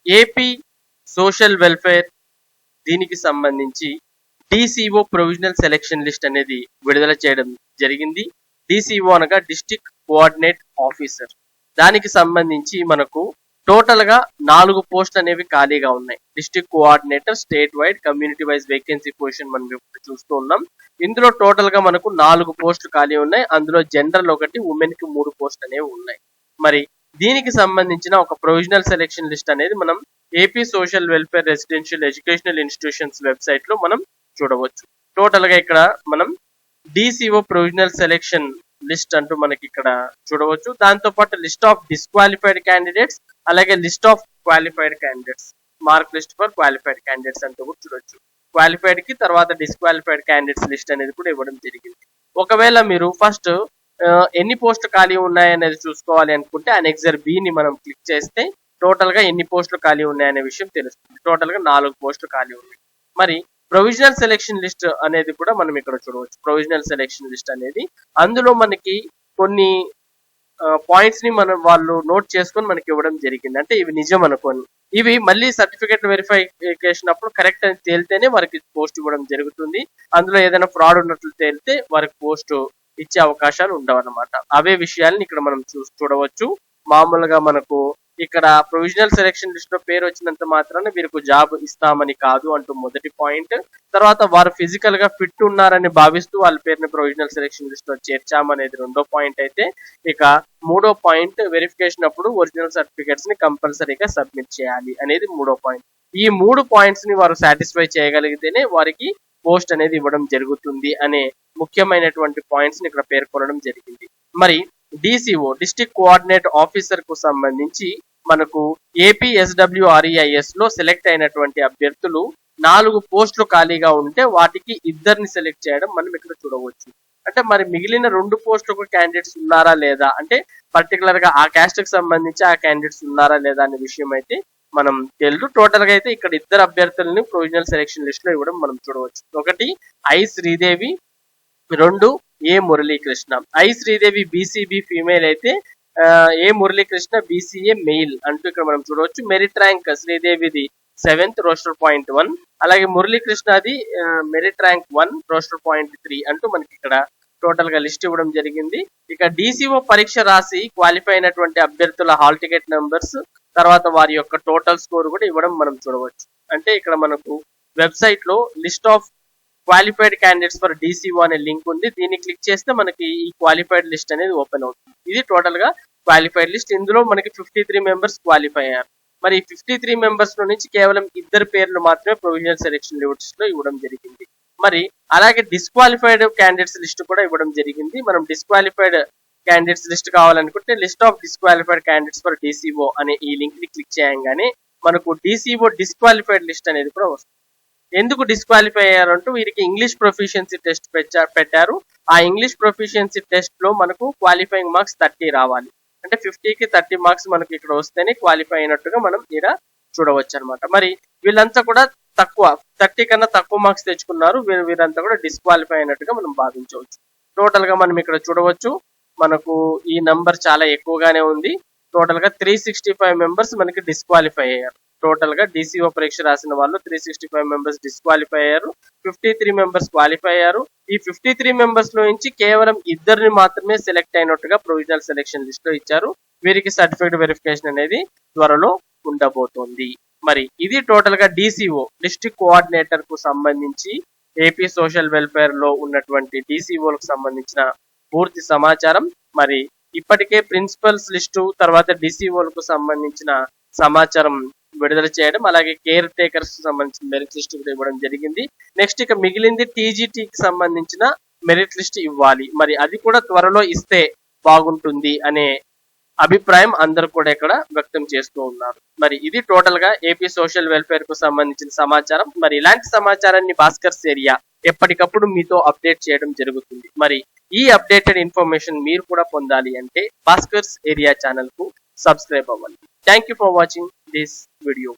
AP social welfare దీనికి సంబంధించి DCO provisional selection list అనేది విడుదల చేయడం జరిగింది. DCO అనగా డిస్ట్రిక్ట్ కోఆర్డినేట్ ఆఫీసర్. దానికి సంబంధించి మనకు టోటల్ గా 4 పోస్టులు అనేవి ఖాళీగా ఉన్నాయి. District coordinator state wide community wise vacancy position మనం ఇప్పుడు చూస్తూ ఉన్నాం. ఇందులో టోటల్ గా మనకు 4 పోస్టులు ఖాళీ ఉన్నాయి. అందులో జనరల్ ఒకటి, ఉమెన్ కి 3 పోస్టులు అనేవి ఉన్నాయి. మరి దీనికి సంబంధించిన ఒక ప్రొవిజనల్ సెలెక్షన్ లిస్ట్ అనేది మనం AP social welfare residential educational institutions website లో మనం చూడవచ్చు. టోటల్ గా ఇక్కడ మనం DCO ప్రొవిజనల్ సెలెక్షన్ లిస్ట్ అంటూ మనకి ఇక్కడ చూడవచ్చు. దాంతో పాటు లిస్ట్ ఆఫ్ డిస్క్వాలిఫైడ్ క్యాండిడేట్స్, అలాగే list of qualified candidates, mark list for qualified candidates అంటూ కూడా చూడొచ్చు. క్వాలిఫైడ్ కి తర్వాత డిస్క్వాలిఫైడ్ క్యాండిడేట్స్ లిస్ట్ అనేది కూడా ఇవ్వడం జరిగింది. ఒకవేళ మీరు ఫస్ట్ ఎన్ని పోస్టులు ఖాళీ ఉన్నాయనేది చూసుకోవాలి అనుకుంటే అనెక్సర్ B ని మనం క్లిక్ చేస్తే టోటల్ గా ఎన్ని పోస్టులు ఖాళీ ఉన్నాయనే విషయం తెలుస్తుంది. టోటల్ గా 4 పోస్టులు ఖాళీ ఉన్నాయి. మరి ప్రొవిజనల్ సెలెక్షన్ లిస్ట్ అనేది కూడా మనం ఇక్కడ చూడవచ్చు. ప్రొవిజనల్ సెలెక్షన్ లిస్ట్ అనేది అందులో మనకి కొన్ని పాయింట్స్ ని మనం వాళ్ళు నోట్ చేసుకొని మనకి ఇవ్వడం జరిగింది. అంటే ఇవి నిజం అనుకోని, ఇవి మళ్ళీ సర్టిఫికేట్ వెరిఫికేషన్ అప్పుడు కరెక్ట్ అని తేలితేనే వారికి పోస్ట్ ఇవ్వడం జరుగుతుంది. అందులో ఏదైనా ఫ్రాడ్ ఉన్నట్లు తేలితే వారికి పోస్ట్ ఇచ్చే అవకాశాలు ఉండవు అన్నమాట. అవే విషయాలను ఇక్కడ మనం చూడవచ్చు. మామూలుగా మనకు ఇక్కడ ప్రొవిజనల్ సెలెక్షన్ లిస్ట్ లో పేరు వచ్చినంత మాత్రాన వీరికి జాబ్ ఇస్తామని కాదు అంటూ మొదటి పాయింట్. తర్వాత వారు ఫిజికల్ గా ఫిట్ ఉన్నారని భావిస్తూ వాళ్ళ పేరుని ప్రొవిజనల్ సెలెక్షన్ లిస్ట్ లో చేర్చామనేది రెండో పాయింట్ అయితే, ఇక మూడో పాయింట్ వెరిఫికేషన్ అప్పుడు ఒరిజినల్ సర్టిఫికేట్స్ ని కంపల్సరీగా సబ్మిట్ చేయాలి అనేది మూడో పాయింట్. ఈ 3 పాయింట్స్ ని వారు సాటిస్ఫై చేయగలిగితేనే వారికి పోస్ట్ అనేది ఇవ్వడం జరుగుతుంది అనే ముఖ్యమైనటువంటి పాయింట్స్ ని ఇక్కడ పేర్కొనడం జరిగింది. మరి DCO డిస్ట్రిక్ట్ కోఆర్డినేట్ ఆఫీసర్ కు సంబంధించి మనకు APSWREIS లో సెలెక్ట్ అయినటువంటి అభ్యర్థులు 4 పోస్టులు ఖాళీగా ఉంటే వాటికి 2ని సెలెక్ట్ చేయడం మనం ఇక్కడ చూడవచ్చు. అంటే మరి మిగిలిన 2 పోస్టులకు క్యాండిడేట్స్ ఉన్నారా లేదా, అంటే పర్టికులర్ గా ఆ క్యాస్ట్ కి సంబంధించి ఆ క్యాండిడేట్స్ ఉన్నారా లేదా అనే విషయం అయితే మనం తెలుసు. టోటల్ గా అయితే ఇక్కడ 2 అభ్యర్థులని ప్రొవిజనల్ సెలెక్షన్ లిస్ట్ లో ఇవ్వడం మనం చూడవచ్చు. ఒకటి I Sridevi, 2 A Muralikrishna. I Sridevi BCB female అయితే A మురళీకృష్ణ BCA మెయిల్ అంటూ ఇక్కడ మనం చూడవచ్చు. మెరిట్ ర్యాంక్ శ్రీదేవిది 7th రోస్టర్ పాయింట్ 1, అలాగే మురళీకృష్ణది మెరిట్ ర్యాంక్ 1 రోస్టర్ పాయింట్ 3 అంటూ మనకి ఇక్కడ టోటల్ గా లిస్ట్ ఇవ్వడం జరిగింది. ఇక DCO పరీక్ష రాసి క్వాలిఫై అయినటువంటి అభ్యర్థుల హాల్ టికెట్ నెంబర్స్, తర్వాత వారి యొక్క టోటల్ స్కోర్ కూడా ఇవ్వడం మనం చూడవచ్చు. అంటే ఇక్కడ మనకు వెబ్సైట్ లో list of qualified candidates for DCO అనే లింక్ ఉంది. దీన్ని క్లిక్ చేస్తే మనకి ఈ క్వాలిఫైడ్ లిస్ట్ అనేది ఓపెన్ అవుతుంది. ఇది టోటల్ గా క్వాలిఫైడ్ లిస్ట్. ఇందులో మనకి 53 మెంబర్స్ క్వాలిఫై అయ్యారు. మరి 53 మెంబర్స్ లో నుంచి కేవలం 2 పేర్లు మాత్రమే ప్రొవిజనల్ సెలెక్షన్ లిస్ట్ లో ఇవ్వడం జరిగింది. మరి అలాగే డిస్క్వాలిఫైడ్ క్యాండిడేట్స్ లిస్ట్ కూడా ఇవ్వడం జరిగింది. మనం డిస్క్వాలిఫైడ్ క్యాండిడేట్స్ లిస్ట్ కావాలనుకుంటే list of disqualified candidates for DCO అనే ఈ లింక్ ని క్లిక్ చేయగానే మనకు DCO డిస్క్వాలిఫైడ్ లిస్ట్ అనేది కూడా వస్తుంది. ఎందుకు డిస్క్వాలిఫై అయ్యారంటూ వీరికి ఇంగ్లీష్ ప్రొఫిషియన్సీ టెస్ట్ పెట్టారు. ఆ ఇంగ్లీష్ ప్రొఫిషియన్సీ టెస్ట్ లో మనకు క్వాలిఫైయింగ్ మార్క్స్ 30 రావాలి. అంటే 50కి 30 మార్క్స్ మనకి ఇక్కడ వస్తేనే క్వాలిఫై అయినట్టుగా మనం ఇక్కడ చూడవచ్చు అనమాట. మరి వీళ్ళంతా కూడా 30 కన్నా తక్కువ మార్క్స్ తెచ్చుకున్నారు. వీరంతా కూడా డిస్క్వాలిఫై అయినట్టుగా మనం భావించవచ్చు. టోటల్ గా మనం ఇక్కడ చూడవచ్చు మనకు ఈ నంబర్ చాలా ఎక్కువగానే ఉంది. టోటల్ గా 365 మెంబర్స్ మనకి డిస్క్వాలిఫై అయ్యారు. టోటల్ గా DCO పరీక్ష రాసిన వాళ్ళు 365 మెంబర్స్ డిస్క్వాలిఫై అయ్యారు. 53 మెంబర్స్ క్వాలిఫై అయ్యారు. ఈ 53 మెంబర్స్ లో నుంచి కేవలం 2ని మాత్రమే సెలెక్ట్ అయినట్టుగా ప్రొవిజనల్ సెలెక్షన్ లిస్ట్ లో ఇచ్చారు. వీరికి సర్టిఫికేట్ వెరిఫికేషన్ అనేది త్వరలో ఉండబోతోంది. మరి ఇది టోటల్ గా DCO డిస్ట్రిక్ట్ కోఆర్డినేటర్ కు సంబంధించి ఏపీ సోషల్ వెల్ఫేర్ లో ఉన్నటువంటి DCOలకు సంబంధించిన పూర్తి సమాచారం. మరి ఇప్పటికే ప్రిన్సిపల్స్ లిస్టు, తర్వాత DCOలకు సంబంధించిన సమాచారం విడుదల చేయడం, అలాగే కేర్ టేకర్స్ సంబంధించిన మెరిట్ లిస్ట్ కూడా ఇవ్వడం జరిగింది. నెక్స్ట్ ఇక మిగిలింది TGTకి సంబంధించిన మెరిట్ లిస్ట్ ఇవ్వాలి. మరి అది కూడా త్వరలో ఇస్తే బాగుంటుంది అనే అభిప్రాయం అందరూ కూడా ఇక్కడ వ్యక్తం చేస్తూ ఉన్నారు. మరి ఇది టోటల్ గా ఏపీ సోషల్ వెల్ఫేర్ కు సంబంధించిన సమాచారం. మరి ఇలాంటి సమాచారాన్ని భాస్కర్స్ ఏరియా ఎప్పటికప్పుడు మీతో అప్డేట్ చేయడం జరుగుతుంది. మరి ఈ అప్డేటెడ్ ఇన్ఫర్మేషన్ మీరు కూడా పొందాలి అంటే భాస్కర్స్ ఏరియా ఛానల్ కు సబ్స్క్రైబ్ అవ్వండి. Thank you for watching this video.